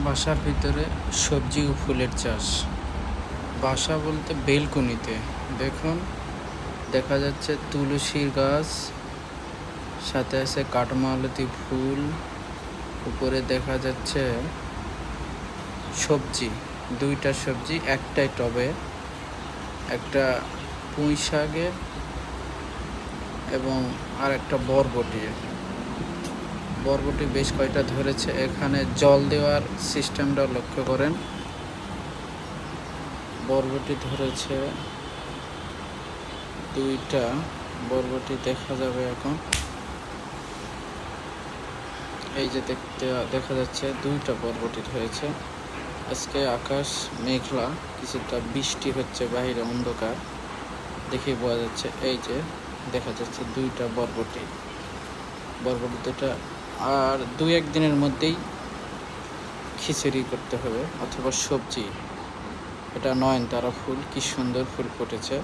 বাসার ভিতরে সবজি ও ফুলের চাষ। বাসা বলতে বেলকনিতে দেখুন, দেখা যাচ্ছে তুলসী গাছ, সাথে আছে কাঠমালতি ফুল, উপরে দেখা যাচ্ছে সবজি, দুইটা সবজি, একটাই টবে, একটা পুঁই শাকের এবং আর একটা বরবটি বেশ কয়টা ধরেছে। এখানে জল দেওয়ার সিস্টেমটা লক্ষ্য করেন, বরবটি ধরেছে দুইটা বরবটি দেখা যাবে এখন। এই যে দেখা যাচ্ছে দুইটা বরবটি ধরেছে। আজকে আকাশ মেঘলা, কিছুটা বৃষ্টি হচ্ছে, বাইরে অন্ধকার দেখে বোঝা যাচ্ছে। এই যে দেখা যাচ্ছে দুইটা বরবটি দুটা, আর দুই এক দিনের মধ্যেই খিচুড়ি করতে হবে অথবা সবজি। এটা নয়নতারা ফুল, কি সুন্দর ফুল ফুটেছে।